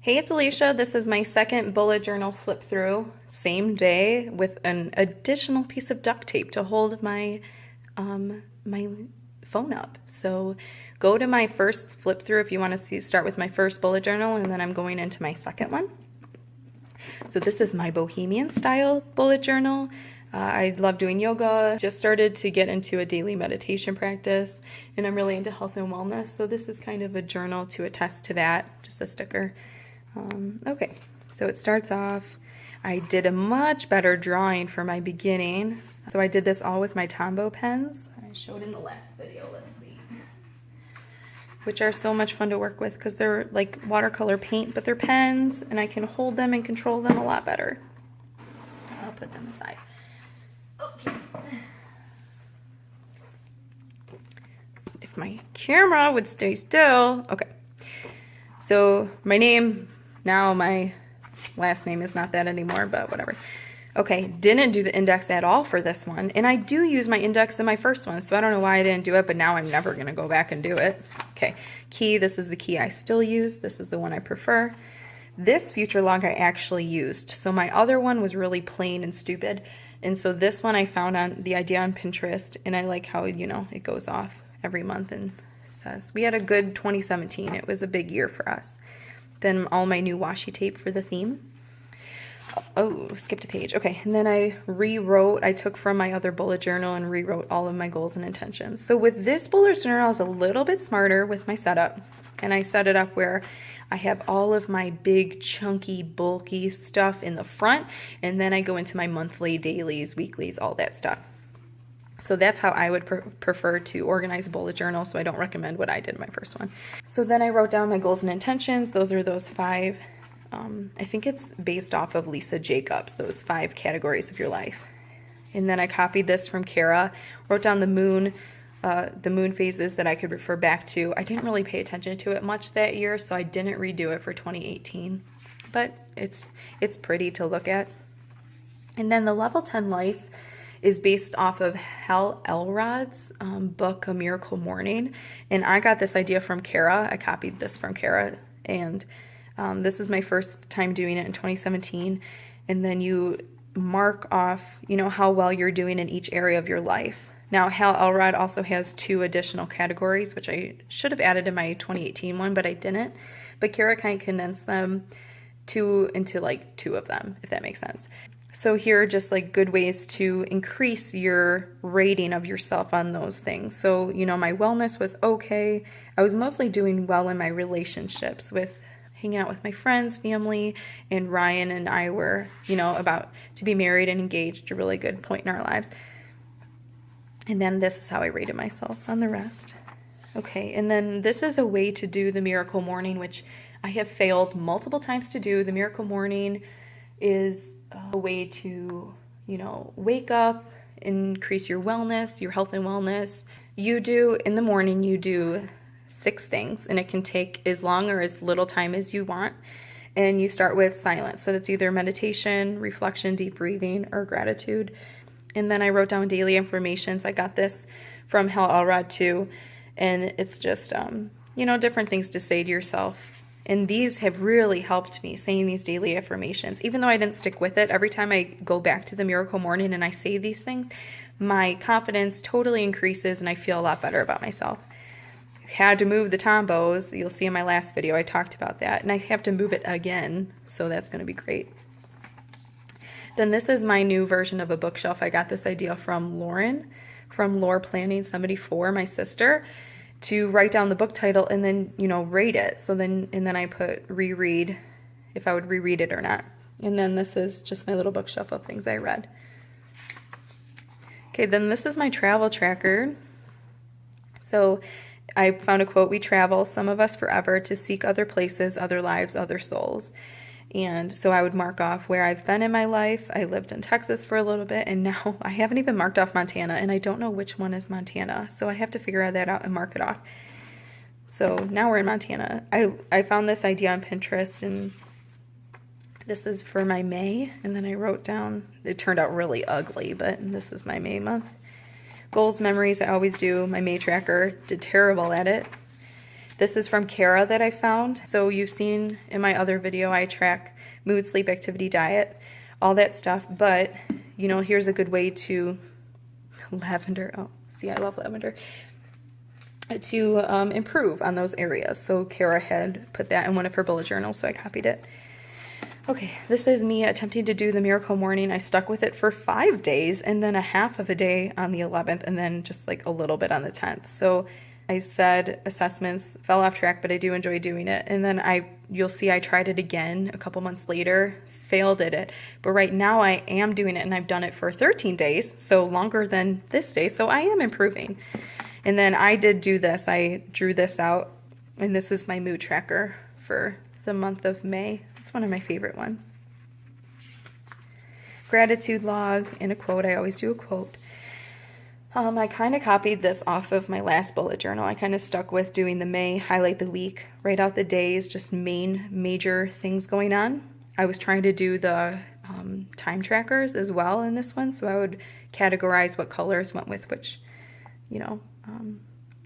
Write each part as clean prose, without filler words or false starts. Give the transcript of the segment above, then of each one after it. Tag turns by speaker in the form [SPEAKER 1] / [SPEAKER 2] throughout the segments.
[SPEAKER 1] Hey, it's Alicia. This is my second bullet journal flip through, same day with an additional piece of duct tape to hold my phone up. So go to my first flip through if you want to start with my first bullet journal, and then I'm going into my second one. So this is my bohemian style bullet journal. I love doing yoga, just started to get into a daily meditation practice, and I'm really into health and wellness. So this is kind of a journal to attest to that, just a sticker. Okay, so it starts off, I did a much better drawing for my beginning. So I did this all with my Tombow pens. I showed in the last video, let's see. Which are so much fun to work with because they're like watercolor paint, but they're pens, and I can hold them and control them a lot better. I'll put them aside. Okay. If my camera would stay still. Okay. So my name, now my last name is not that anymore, but whatever. Okay, didn't do the index at all for this one. And I do use my index in my first one, so I don't know why I didn't do it, but now I'm never gonna go back and do it. Okay, key, this is the key I still use. This is the one I prefer. This future log I actually used. So my other one was really plain and stupid. And so this one I found on the idea on Pinterest, and I like how, you know, it goes off every month and says, we had a good 2017. It was a big year for us. Then all my new washi tape for the theme. Oh, skipped a page. Okay, and then I rewrote, I took from my other bullet journal and rewrote all of my goals and intentions. So with this bullet journal, I was a little bit smarter with my setup. And I set it up where I have all of my big, chunky, bulky stuff in the front, and then I go into my monthly, dailies, weeklies, all that stuff. So that's how I would prefer to organize a bullet journal, so I don't recommend what I did in my first one. So then I wrote down my goals and intentions. Those are those 5. I think it's based off of Lisa Jacobs, those 5 categories of your life. And then I copied this from Kara, wrote down the moon phases that I could refer back to. I didn't really pay attention to it much that year, so I didn't redo it for 2018. But it's pretty to look at. And then the level 10 life is based off of Hal Elrod's book, A Miracle Morning. And I got this idea from Kara. I copied this from Kara, and this is my first time doing it in 2017. And then you mark off, you know, how well you're doing in each area of your life. Now, Hal Elrod also has 2 additional categories, which I should have added in my 2018 one, but I didn't. But Kara kind of condensed them into like 2 of them, if that makes sense. So here are just like good ways to increase your rating of yourself on those things. So, you know, my wellness was okay. I was mostly doing well in my relationships with hanging out with my friends, family, and Ryan and I were, you know, about to be married and engaged, a really good point in our lives. And then this is how I rated myself on the rest. Okay, and then this is a way to do the Miracle Morning, which I have failed multiple times to do. The Miracle Morning is a way to, you know, wake up, increase your wellness, your health and wellness. You do, in the morning, you do 6 things, and it can take as long or as little time as you want. And you start with silence. So that's either meditation, reflection, deep breathing, or gratitude. And then I wrote down daily affirmations. I got this from Hal Elrod too. And it's just, you know, different things to say to yourself. And these have really helped me, saying these daily affirmations. Even though I didn't stick with it, every time I go back to the Miracle Morning and I say these things, my confidence totally increases and I feel a lot better about myself. Had to move the Tombows. You'll see in my last video I talked about that. And I have to move it again, so that's going to be great. Then this is my new version of a bookshelf. I got this idea from Lauren, from Lore Planning 74, my sister, to write down the book title and then, you know, rate it. So then, and then I put reread, if I would reread it or not. And then this is just my little bookshelf of things I read. Okay, then this is my travel tracker. So I found a quote, "We travel, some of us forever, to seek other places, other lives, other souls." And so I would mark off where I've been in my life. I lived in Texas for a little bit, and now I haven't even marked off Montana, and I don't know which one is Montana. So I have to figure that out and mark it off. So now we're in Montana. I found this idea on Pinterest, and this is for my May. And then I wrote down, it turned out really ugly, but this is my May month. Goals, memories, I always do. My May tracker, did terrible at it. This is from Kara that I found. So you've seen in my other video, I track mood, sleep, activity, diet, all that stuff. But, you know, here's a good way to, lavender, oh, see, I love lavender, to improve on those areas. So Kara had put that in one of her bullet journals, so I copied it. Okay, this is me attempting to do the Miracle Morning. I stuck with it for 5 days and then a half of a day on the 11th and then just like a little bit on the 10th. So I said assessments fell off track, but I do enjoy doing it. And then you'll see I tried it again a couple months later, failed at it. But right now I am doing it and I've done it for 13 days, so longer than this day. So I am improving. And then I did do this. I drew this out, and this is my mood tracker for the month of May. It's one of my favorite ones. Gratitude log and a quote. I always do a quote. I kind of copied this off of my last bullet journal. I kind of stuck with doing the May, highlight the week, write out the days, just major things going on. I was trying to do the time trackers as well in this one, so I would categorize what colors went with which, you know,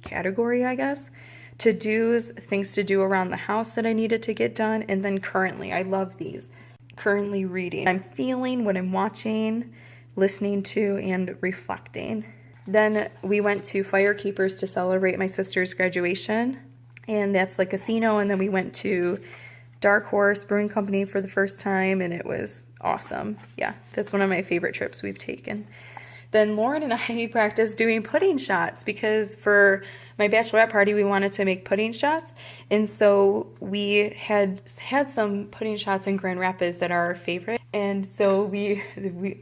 [SPEAKER 1] category, I guess. To-dos, things to do around the house that I needed to get done, and then currently, I love these. Currently reading. I'm feeling what I'm watching, listening to, and reflecting. Then we went to Firekeepers to celebrate my sister's graduation, and that's like casino, and then we went to Dark Horse Brewing Company for the first time, and it was awesome. Yeah, that's one of my favorite trips we've taken. Then Lauren and I practiced doing pudding shots because for my bachelorette party, we wanted to make pudding shots. And so we had some pudding shots in Grand Rapids that are our favorite. And so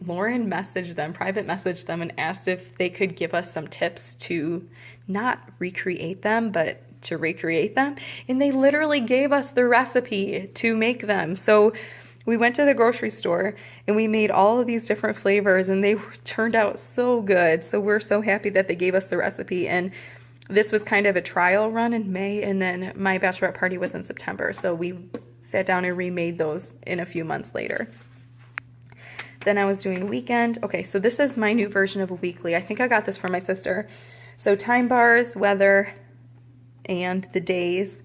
[SPEAKER 1] Lauren messaged them, private messaged them, and asked if they could give us some tips to not recreate them, but to recreate them. And they literally gave us the recipe to make them. So we went to the grocery store and we made all of these different flavors, and they turned out so good. So we're so happy that they gave us the recipe. And this was kind of a trial run in May, and then my bachelorette party was in September. So we sat down and remade those in a few months later. Then I was doing weekend. Okay, so this is my new version of a weekly. I think I got this from my sister. So time bars, weather, and the days.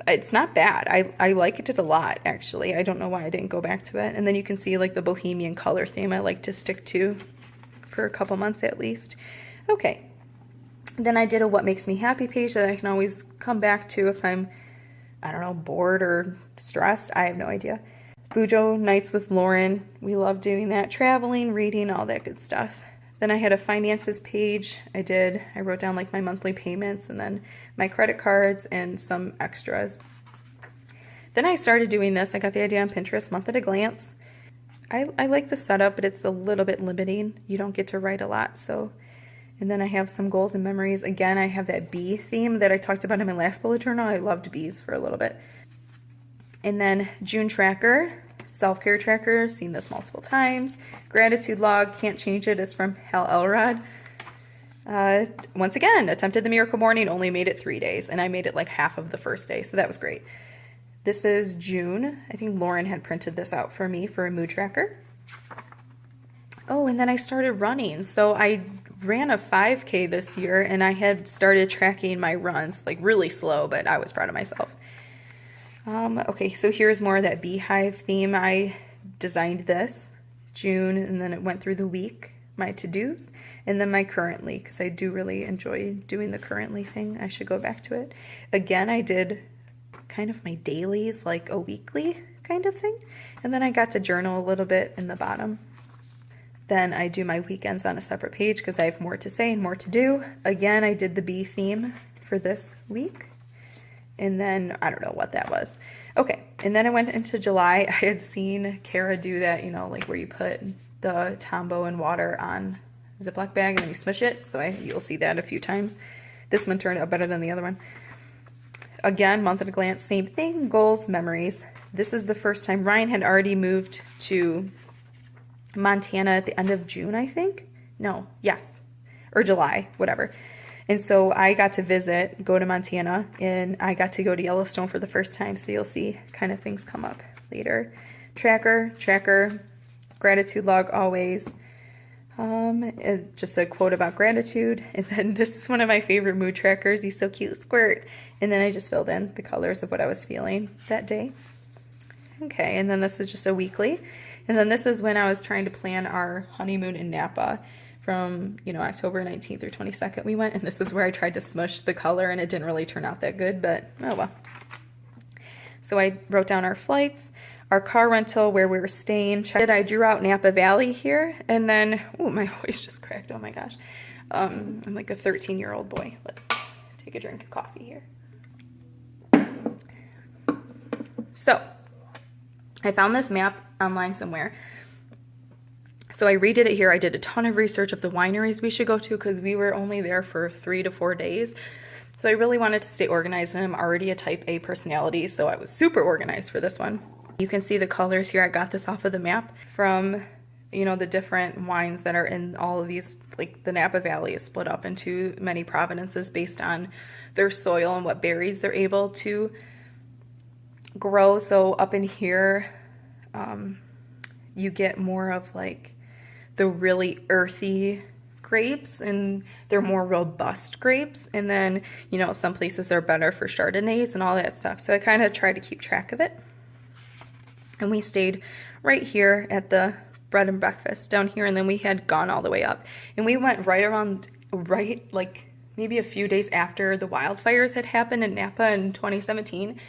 [SPEAKER 1] It's not bad. I liked it a lot, actually. I don't know why I didn't go back to it. And then you can see like the bohemian color theme I like to stick to for a couple months at least. Okay. Then I did a what makes me happy page that I can always come back to if I'm, I don't know, bored or stressed. I have no idea. Bujo nights with Lauren. We love doing that. Traveling, reading, all that good stuff. Then I had a finances page. I wrote down like my monthly payments and then my credit cards and some extras. Then I started doing this. I got the idea on Pinterest, month at a glance. I like the setup, but it's a little bit limiting. You don't get to write a lot. And then I have some goals and memories. Again, I have that bee theme that I talked about in my last bullet journal. I loved bees for a little bit. And then June tracker. Self-care tracker, seen this multiple times. Gratitude log, can't change it, is from Hal Elrod. Once again, attempted the Miracle Morning, only made it 3 days, and I made it like half of the first day, so that was great. This is June. I think Lauren had printed this out for me for a mood tracker. Oh, and then I started running. So I ran a 5K this year, and I had started tracking my runs, like really slow, but I was proud of myself. Okay, so here's more of that beehive theme. I designed this June, and then it went through the week, my to-dos, and then my currently, because I do really enjoy doing the currently thing. I should go back to it. Again, I did kind of my dailies, like a weekly kind of thing, and then I got to journal a little bit in the bottom. Then I do my weekends on a separate page because I have more to say and more to do. Again, I did the bee theme for this week. And then, I don't know what that was. Okay, and then I went into July. I had seen Kara do that, you know, like where you put the Tombow and water on a Ziploc bag and then you smush it. So you'll see that a few times. This one turned out better than the other one. Again, month at a glance, same thing, goals, memories. This is the first time. Ryan had already moved to Montana at the end of June, I think. No, yes, or July, whatever. And so I got to visit, go to Montana, and I got to go to Yellowstone for the first time, so you'll see kind of things come up later. Tracker, gratitude log always. Just a quote about gratitude. And then this is one of my favorite mood trackers. He's so cute, Squirt. And then I just filled in the colors of what I was feeling that day. Okay, and then this is just a weekly. And then this is when I was trying to plan our honeymoon in Napa from, October 19th or 22nd we went. And this is where I tried to smush the color and it didn't really turn out that good, but oh well. So I wrote down our flights, our car rental, where we were staying. I drew out Napa Valley here, and then, oh, my voice just cracked, oh my gosh. I'm like a 13-year-old boy. Let's take a drink of coffee here. So, I found this map online somewhere. So I redid it here. I did a ton of research of the wineries we should go to because we were only there for 3 to 4 days. So I really wanted to stay organized, and I'm already a type A personality, so I was super organized for this one. You can see the colors here. I got this off of the map from, the different wines that are in all of these. Like the Napa Valley is split up into many provenances based on their soil and what berries they're able to grow. So up in here, you get more of like the really earthy grapes, and they're more robust grapes. And then, some places are better for Chardonnays and all that stuff. So I kind of tried to keep track of it. And we stayed right here at the bread and breakfast down here, and then we had gone all the way up. And we went like maybe a few days after the wildfires had happened in Napa in 2017.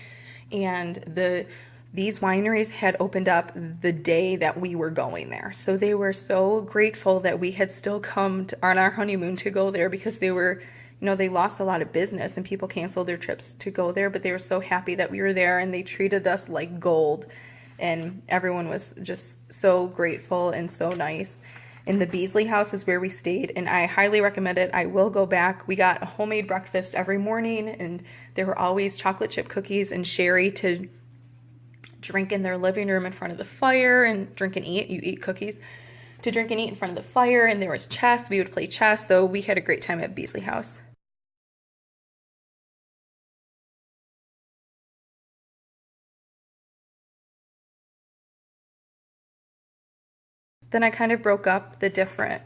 [SPEAKER 1] And these wineries had opened up the day that we were going there. So they were so grateful that we had still come on our honeymoon to go there, because they were, they lost a lot of business and people canceled their trips to go there, but they were so happy that we were there, and they treated us like gold. And everyone was just so grateful and so nice. And the Beasley house is where we stayed, and I highly recommend it. I will go back. We got a homemade breakfast every morning, and there were always chocolate chip cookies and sherry to drink in their living room in front of the fire, and drink and eat. You eat cookies to drink and eat in front of the fire, and there was chess. We would play chess, so we had a great time at Beasley House. Then I kind of broke up the different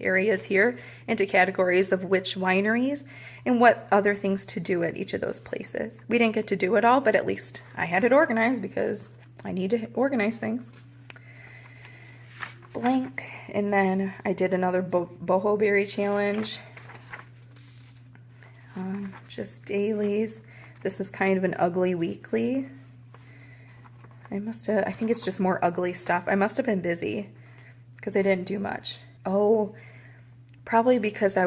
[SPEAKER 1] areas here into categories of which wineries and what other things to do at each of those places. We didn't get to do it all, but at least I had it organized because I need to organize things. Blank. And then I did another boho berry challenge. Just dailies. This is kind of an ugly weekly. I think it's just more ugly stuff. I must have been busy because I didn't do much. Oh, probably because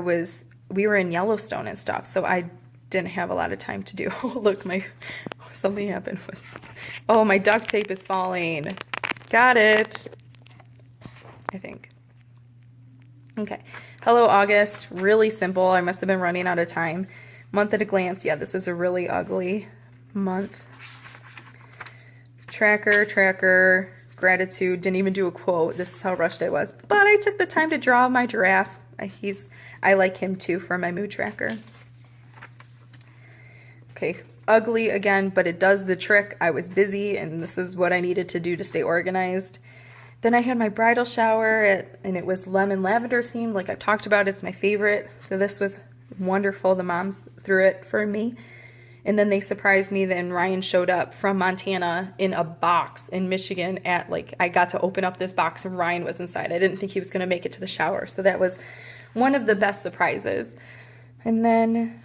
[SPEAKER 1] we were in Yellowstone and stuff, so I didn't have a lot of time to do. Oh, look, something happened oh, my duct tape is falling. Got it, I think. Okay, hello August, really simple. I must have been running out of time. Month at a glance. Yeah, this is a really ugly month. Tracker, gratitude, didn't even do a quote. This is how rushed I was. But I took the time to draw my giraffe. I like him too for my mood tracker. Okay, ugly again, but it does the trick. I was busy, and this is what I needed to do to stay organized. Then I had my bridal shower, and it was lemon lavender themed, like I talked about. It's my favorite. So this was wonderful. The moms threw it for me. And then they surprised me. Then Ryan showed up from Montana in a box in Michigan I got to open up this box and Ryan was inside. I didn't think he was going to make it to the shower. So that was one of the best surprises. And then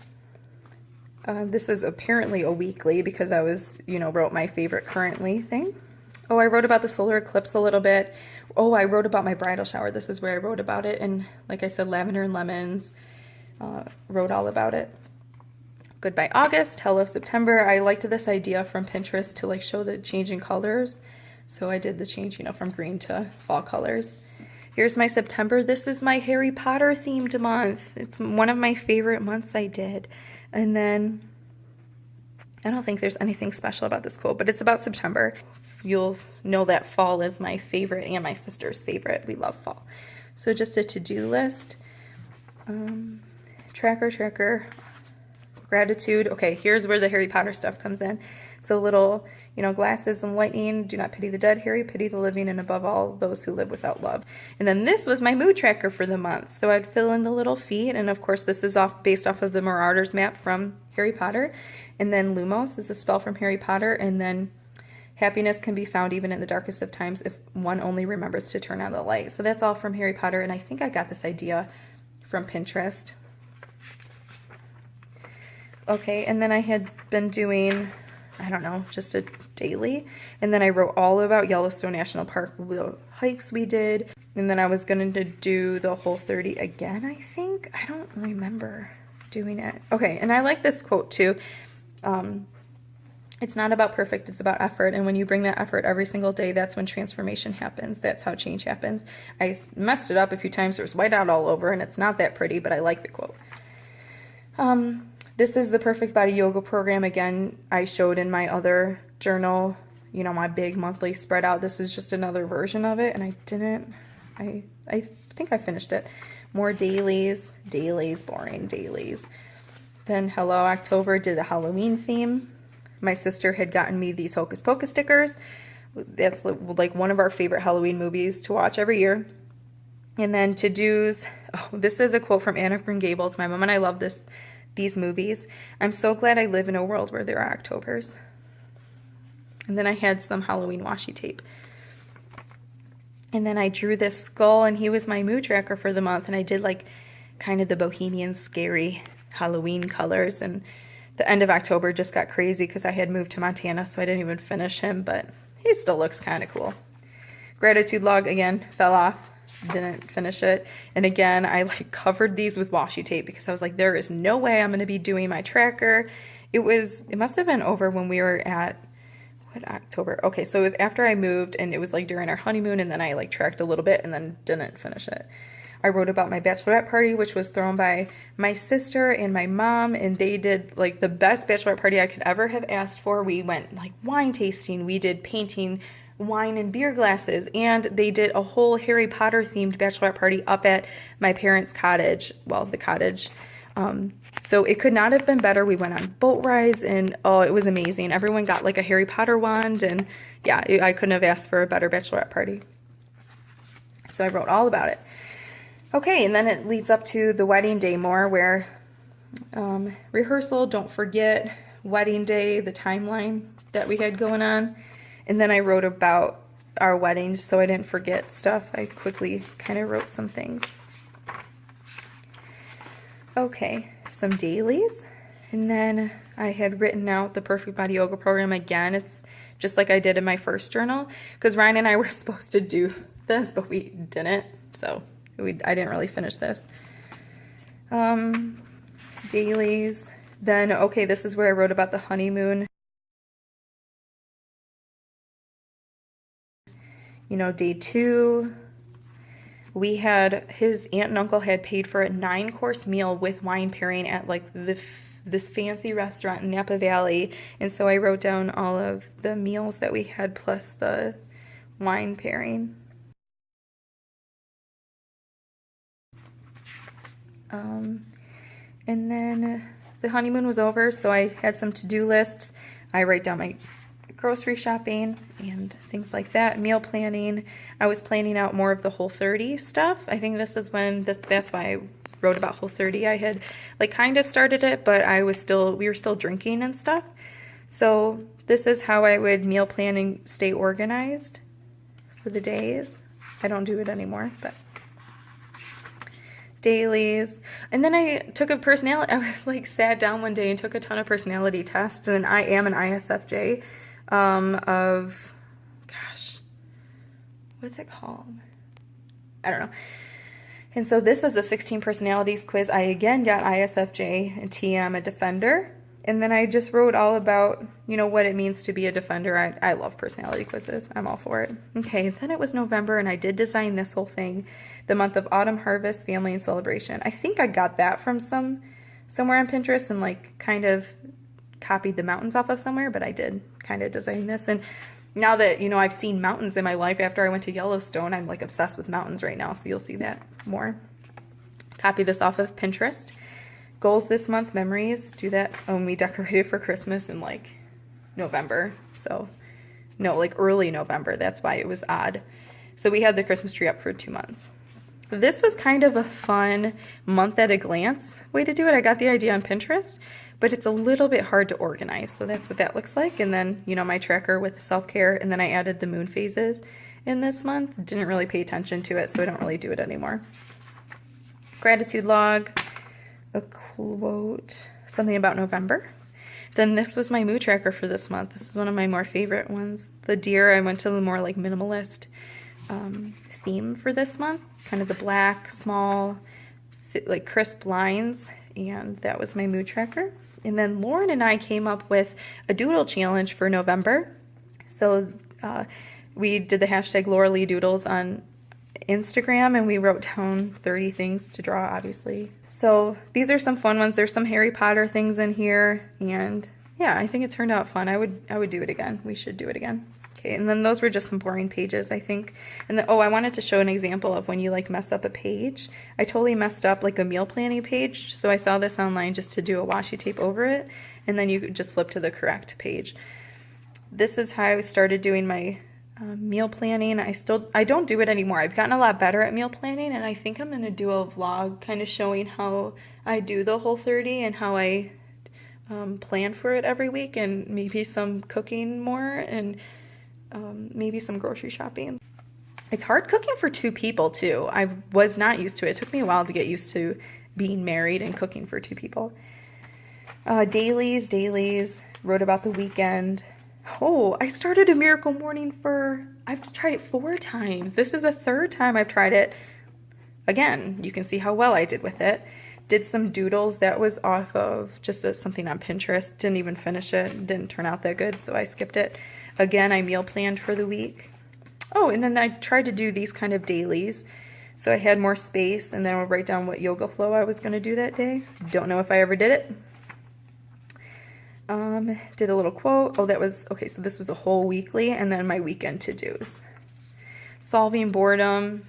[SPEAKER 1] this is apparently a weekly because I wrote my favorite currently thing. Oh, I wrote about the solar eclipse a little bit. Oh, I wrote about my bridal shower. This is where I wrote about it. And like I said, lavender and lemons, wrote all about it. Goodbye August, hello September. I liked this idea from Pinterest to show the changing colors. So I did the change, from green to fall colors. Here's my September. This is my Harry Potter themed month. It's one of my favorite months I did. And then, I don't think there's anything special about this quote, but it's about September. You'll know that fall is my favorite and my sister's favorite. We love fall. So just a to-do list. Tracker. Gratitude. Okay, here's where the Harry Potter stuff comes in. So little, you know, glasses and lightning, do not pity the dead, Harry, pity the living, and above all, those who live without love. And then this was my mood tracker for the month. So I'd fill in the little feet, and of course this is based off of the Marauders map from Harry Potter. And then Lumos is a spell from Harry Potter, and then happiness can be found even in the darkest of times if one only remembers to turn on the light. So that's all from Harry Potter, and I think I got this idea from Pinterest. Okay, and then I had been doing, I don't know, just a daily. And then I wrote all about Yellowstone National Park, the hikes we did. And then I was going to do the Whole30 again, I think. I don't remember doing it. Okay, and I like this quote too. It's not about perfect, it's about effort. And when you bring that effort every single day, that's when transformation happens. That's how change happens. I messed it up a few times. There was white out all over, and it's not that pretty, but I like the quote. This is the Perfect Body Yoga program. Again, I showed in my other journal, you know, my big monthly spread out. This is just another version of it, and I think I finished it. More dailies, boring dailies. Then Hello October did a Halloween theme. My sister had gotten me these Hocus Pocus stickers. That's like one of our favorite Halloween movies to watch every year. And then to-dos, oh, this is a quote from Anne of Green Gables. My mom and I love these movies. I'm so glad I live in a world where there are Octobers. And then I had some Halloween washi tape. And then I drew this skull, and he was my mood tracker for the month. And I did like kind of the bohemian scary Halloween colors, and the end of October just got crazy because I had moved to Montana, so I didn't even finish him, but he still looks kind of cool. Gratitude log, again, fell off, didn't finish it. And again, I like covered these with washi tape because I was like, there is no way I'm going to be doing my tracker. It must have been over when we were at, what, October? Okay, so it was after I moved, and it was like during our honeymoon, and then I like tracked a little bit and then didn't finish it. I wrote about my bachelorette party, which was thrown by my sister and my mom, and they did like the best bachelorette party I could ever have asked for. We went like wine tasting, we did painting wine and beer glasses, and they did a whole Harry Potter themed bachelorette party up at my parents' cottage, well, the cottage. So it could not have been better. We went on boat rides, and oh, it was amazing. Everyone got like a Harry Potter wand, and yeah, I couldn't have asked for a better bachelorette party. So I wrote all about it. Okay, and then it leads up to the wedding day more, where rehearsal, don't forget, wedding day, the timeline that we had going on. And then I wrote about our wedding so I didn't forget stuff. I quickly kind of wrote some things. Okay, some dailies. And then I had written out the Perfect Body Yoga program again. It's just like I did in my first journal, because Ryan and I were supposed to do this, but we didn't. So I didn't really finish this. Dailies. Then, okay, this is where I wrote about the honeymoon. You know, day 2, we had, his aunt and uncle had paid for a 9-course meal with wine pairing at like this fancy restaurant in Napa Valley. And so I wrote down all of the meals that we had plus the wine pairing. And then the honeymoon was over, so I had some to-do lists. I write down my grocery shopping and things like that, meal planning. I was planning out more of the Whole30 stuff. I think this is when, that's why I wrote about Whole30. I had like kind of started it, but we were still drinking and stuff. So this is how I would meal plan and stay organized for the days. I don't do it anymore, but dailies. And then I took a personality, I was like sat down one day and took a ton of personality tests, and I am an ISFJ of, gosh, what's it called? I don't know. And so this is a 16 personalities quiz. I again got ISFJ and TM, a defender. And then I just wrote all about, you know, what it means to be a defender. I love personality quizzes. I'm all for it. Okay, then it was November, and I did design this whole thing. The month of autumn harvest, family, and celebration. I think I got that from somewhere on Pinterest and like kind of copied the mountains off of somewhere, but I did kind of design this. And now that, you know, I've seen mountains in my life after I went to Yellowstone, I'm like obsessed with mountains right now, so you'll see that more. Copy this off of Pinterest. Goals this month, memories, do that when we decorated for Christmas in like November. So no, like early November. That's why it was odd. So we had the Christmas tree up for 2 months. This was kind of a fun month at a glance way to do it. I got the idea on Pinterest, but it's a little bit hard to organize. So that's what that looks like. And then, you know, my tracker with the self-care, and then I added the moon phases in this month. Didn't really pay attention to it, so I don't really do it anymore. Gratitude log, a quote, something about November. Then this was my mood tracker for this month. This is one of my more favorite ones. The deer, I went to the more like minimalist theme for this month. Kind of the black, small, like crisp lines. And that was my mood tracker. And then Lauren and I came up with a doodle challenge for November. So we did the hashtag Laura Lee Doodles on Instagram, and we wrote down 30 things to draw, obviously. So these are some fun ones. There's some Harry Potter things in here, and yeah, I think it turned out fun. I would do it again. We should do it again. Okay, and then those were just some boring pages, I think. And then, oh, I wanted to show an example of when you like mess up a page. I totally messed up like a meal planning page, so I saw this online just to do a washi tape over it, and then you could just flip to the correct page. This is how I started doing my meal planning. I don't do it anymore. I've gotten a lot better at meal planning, and I think I'm going to do a vlog kind of showing how I do the Whole30 and how I plan for it every week, and maybe some cooking more, and maybe some grocery shopping. It's hard cooking for 2 people too. I was not used to it. It took me a while to get used to being married and cooking for 2 people. Dailies, wrote about the weekend. Oh, I started a Miracle Morning I've tried it 4 times. This is the 3rd time I've tried it. Again, you can see how well I did with it. Did some doodles. That was off of just something on Pinterest. Didn't even finish it. Didn't turn out that good, so I skipped it. Again, I meal planned for the week. Oh, and then I tried to do these kind of dailies. So I had more space, and then I'll write down what yoga flow I was going to do that day. Don't know if I ever did it. Did a little quote. Oh, that was, okay, so this was a whole weekly, and then my weekend to-dos. Solving boredom.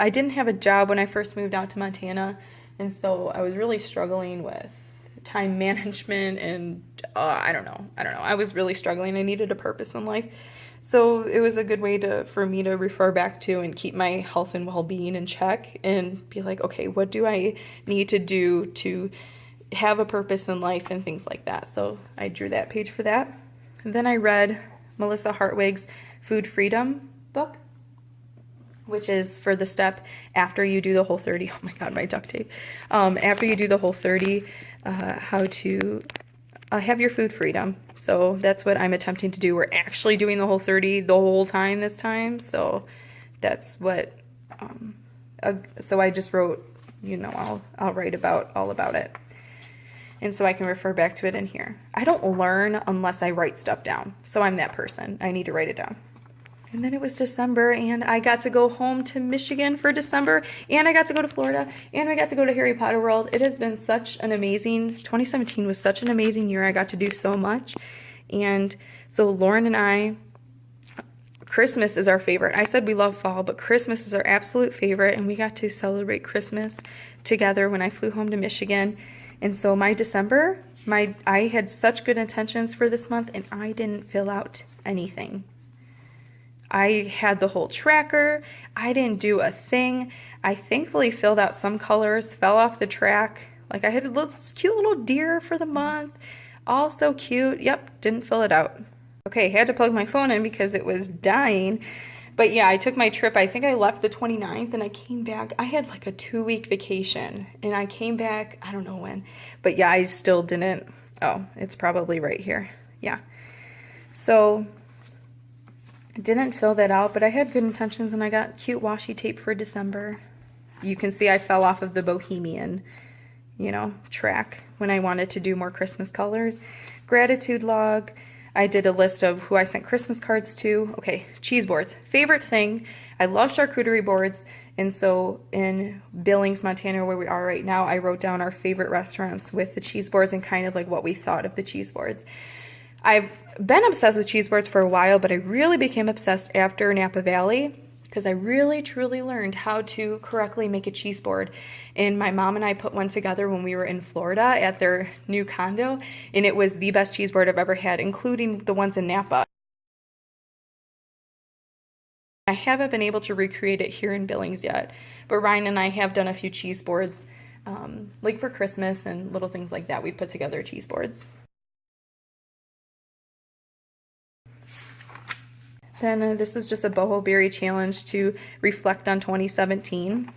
[SPEAKER 1] I didn't have a job when I first moved out to Montana, and so I was really struggling with time management, and I don't know. I was really struggling. I needed a purpose in life. So it was a good way for me to refer back to and keep my health and well-being in check, and be like, okay, what do I need to do to have a purpose in life and things like that. So I drew that page for that. And then I read Melissa Hartwig's Food Freedom book, which is for the step after you do the Whole30. Oh my God, my duct tape. After you do the Whole30, how to have your food freedom. So that's what I'm attempting to do. We're actually doing the Whole30 the whole time this time. So that's what, so I just wrote, you know, I'll write all about it. And so I can refer back to it in here. I don't learn unless I write stuff down. So I'm that person. I need to write it down. And then it was December, and I got to go home to Michigan for December, and I got to go to Florida, and I got to go to Harry Potter World. It has been such an amazing, 2017 was such an amazing year. I got to do so much. And so Lauren and I, Christmas is our favorite. I said we love fall, but Christmas is our absolute favorite, and we got to celebrate Christmas together when I flew home to Michigan. And so my December, I had such good intentions for this month, and I didn't fill out anything. I had the whole tracker. I didn't do a thing. I thankfully filled out some colors, fell off the track. Like I had a little cute little deer for the month. All so cute. Yep, didn't fill it out. Okay, had to plug my phone in because it was dying. But yeah, I took my trip. I think I left the 29th, and I came back. I had like a 2-week vacation, and I came back, I don't know when. But yeah, I still didn't. Oh, it's probably right here. Yeah. So I didn't fill that out, but I had good intentions, and I got cute washi tape for December. You can see I fell off of the bohemian, you know, track when I wanted to do more Christmas colors. Gratitude log. I did a list of who I sent Christmas cards to. Okay, cheese boards. Favorite thing. I love charcuterie boards. And so in Billings, Montana, where we are right now, I wrote down our favorite restaurants with the cheese boards and kind of like what we thought of the cheese boards. I've been obsessed with cheese boards for a while, but I really became obsessed after Napa Valley. because I really truly learned how to correctly make a cheese board. And my mom and I put one together when we were in Florida at their new condo, and it was the best cheese board I've ever had, including the ones in Napa. I haven't been able to recreate it here in Billings yet, but Ryan and I have done a few cheese boards, like for Christmas and little things like that. We've put together cheese boards. Then this is just a boho berry challenge to reflect on 2017.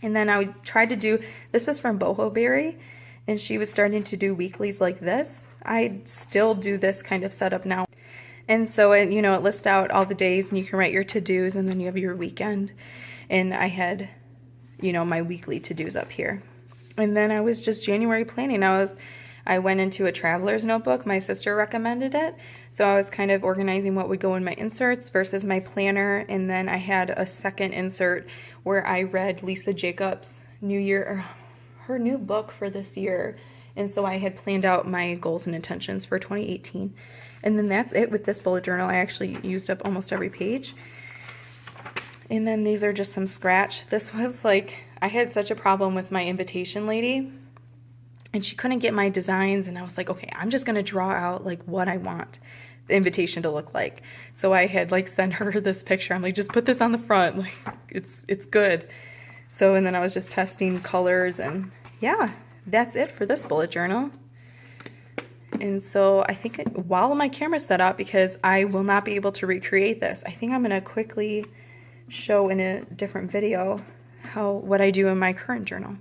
[SPEAKER 1] And then I tried to do, this is from Boho Berry, and she was starting to do weeklies like this. I still do this kind of setup now. And so it, you know, it lists out all the days, and you can write your to-dos, and then you have your weekend. And I had, you know, my weekly to-dos up here. And then I was just January planning. I went into a traveler's notebook. My sister recommended it. So I was kind of organizing what would go in my inserts versus my planner. And then I had a second insert where I read Lisa Jacobs' her new book for this year. And so I had planned out my goals and intentions for 2018. And then that's it with this bullet journal. I actually used up almost every page. And then these are just some scratch. This was like, I had such a problem with my invitation lady, and she couldn't get my designs, and I was like, okay, I'm just gonna draw out like what I want the invitation to look like. So I had like sent her this picture. I'm like, just put this on the front, like it's good. So, and then I was just testing colors, and yeah, that's it for this bullet journal. And so I think while my camera's set up, because I will not be able to recreate this, I think I'm gonna quickly show in a different video what I do in my current journal.